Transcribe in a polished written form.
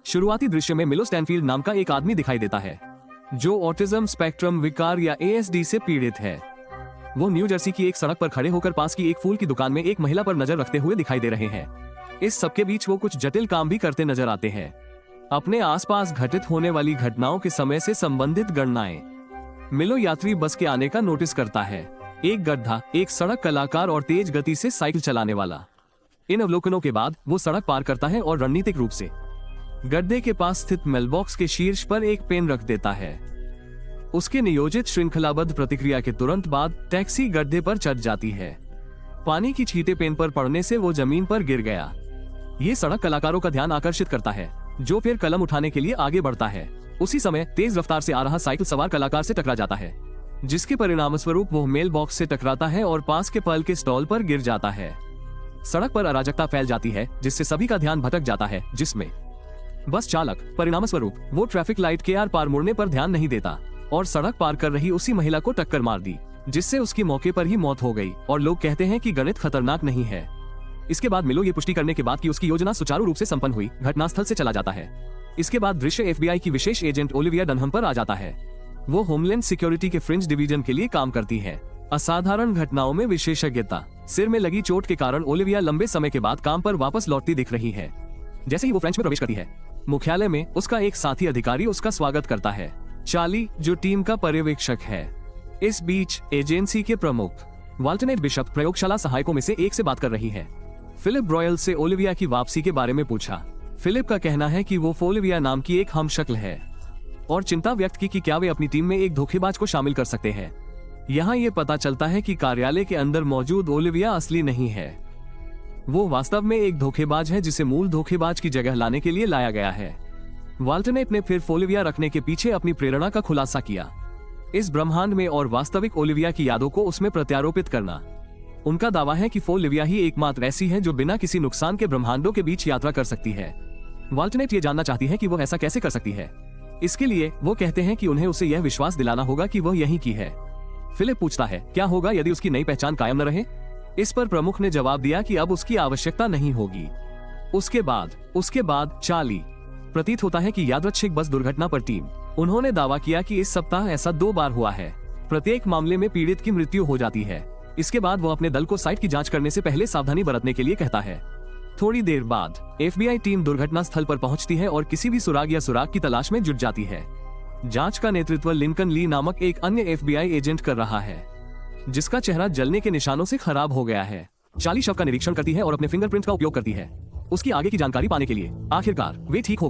शुरुआती दृश्य में मिलो स्टैनफील्ड नाम का एक आदमी दिखाई देता है जो ऑटिज्म स्पेक्ट्रम विकार या ASD से पीड़ित है। वो न्यू जर्सी की एक सड़क पर खड़े होकर पास की एक फूल की दुकान में एक महिला पर नजर रखते हुए दिखाई दे रहे हैं। इस सबके बीच वो कुछ जटिल काम भी करते नजर आते हैं। अपने आसपास घटित होने वाली घटनाओं के समय से संबंधित गणनाएं। मिलो यात्री बस के आने का नोटिस करता है। एक गड्ढा, एक सड़क कलाकार और तेज गति से साइकिल चलाने वाला। इन अवलोकनों के बाद वो सड़क पार करता है और रणनीतिक रूप से गड्ढे के पास स्थित मेलबॉक्स के शीर्ष पर एक पेन रख देता है। उसके नियोजित श्रृंखलाबद्ध प्रतिक्रिया के तुरंत बाद टैक्सी गड्ढे पर चढ़ जाती है। पानी की छींटे पेन पर पड़ने से वो जमीन पर गिर गया। ये सड़क कलाकारों का ध्यान आकर्षित करता है जो फिर कलम उठाने के लिए आगे बढ़ता है। उसी समय तेज रफ्तार से आ रहा साइकिल सवार कलाकार से टकरा जाता है, जिसके परिणामस्वरूप वो मेल बॉक्स से टकराता है और पास के फल के स्टॉल पर गिर जाता है। सड़क पर अराजकता फैल जाती है जिससे सभी का ध्यान भटक जाता है, जिसमें बस चालक परिणामस्वरूप वो ट्रैफिक लाइट के आर पार मुड़ने पर ध्यान नहीं देता और सड़क पार कर रही उसी महिला को टक्कर मार दी, जिससे उसकी मौके पर ही मौत हो गई। और लोग कहते हैं कि गणित खतरनाक नहीं है। इसके बाद मिलो ये पुष्टि करने के बाद कि उसकी योजना सुचारू रूप से संपन्न हुई, घटनास्थल से चला जाता है। इसके बाद दृश्य FBI की विशेष एजेंट ओलिविया डनहम पर आ जाता है। वो होमलैंड सिक्योरिटी के फ्रिंज डिवीजन के लिए काम करती है। असाधारण घटनाओं में विशेषज्ञता। सिर में लगी चोट के कारण ओलिविया लंबे समय के बाद काम पर वापस लौटती दिख रही है। जैसे ही वो फ्रेंच में प्रवेश करती है, मुख्यालय में उसका एक साथी अधिकारी उसका स्वागत करता है, चार्ली, जो टीम का पर्यवेक्षक है। इस बीच एजेंसी के प्रमुख वाल्टनेट बिशप प्रयोगशाला सहायकों में से एक से बात कर रही है। फिलिप ब्रॉयल से ओलिविया की वापसी के बारे में पूछा। फिलिप का कहना है कि वो फोलिविया नाम की एक हमशक्ल है और चिंता व्यक्त की कि क्या वे अपनी टीम में एक धोखेबाज को शामिल कर सकते हैं। यहाँ ये पता चलता है कि कार्यालय के अंदर मौजूद ओलिविया असली नहीं है। वो वास्तव में एक धोखेबाज है जिसे मूल धोखेबाज की जगह लाने के लिए लाया गया है। वाल्टनेट ने फिर फोलिविया रखने के पीछे अपनी प्रेरणा का खुलासा किया, इस ब्रह्मांड में और वास्तविक ओलिविया की यादों को उसमें प्रत्यारोपित करना। उनका दावा है कि फोलिविया ही एकमात्र ऐसी है जो बिना किसी नुकसान के ब्रह्मांडों के बीच यात्रा कर सकती है। वाल्टनेट ये जानना चाहती है कि वो ऐसा कैसे कर सकती है। इसके लिए वो कहते हैं कि उन्हें उसे यह विश्वास दिलाना होगा कि वह यहीं की है। फिलिप पूछता है, क्या होगा यदि उसकी नई पहचान कायम न रहे? इस पर प्रमुख ने जवाब दिया कि अब उसकी आवश्यकता नहीं होगी। उसके बाद चार्ली। प्रतीत होता है कि यादृच्छिक बस दुर्घटना पर टीम। उन्होंने दावा किया कि इस सप्ताह ऐसा 2 बार हुआ है। प्रत्येक मामले में पीड़ित की मृत्यु हो जाती है। इसके बाद वो अपने दल को साइट की जांच करने से पहले सावधानी बरतने के लिए कहता है। थोड़ी देर बाद FBI टीम दुर्घटना स्थल पर पहुंचती है और किसी भी सुराग या सुराग की तलाश में जुट जाती है। जांच का नेतृत्व लिंकन ली नामक एक अन्य FBI एजेंट कर रहा है, जिसका चेहरा जलने के निशानों से खराब हो गया है। चार्ली शव का निरीक्षण करती है और अपने फिंगरप्रिंट का उपयोग करती है उसकी आगे की जानकारी पाने के लिए। आखिरकार वे ठीक हो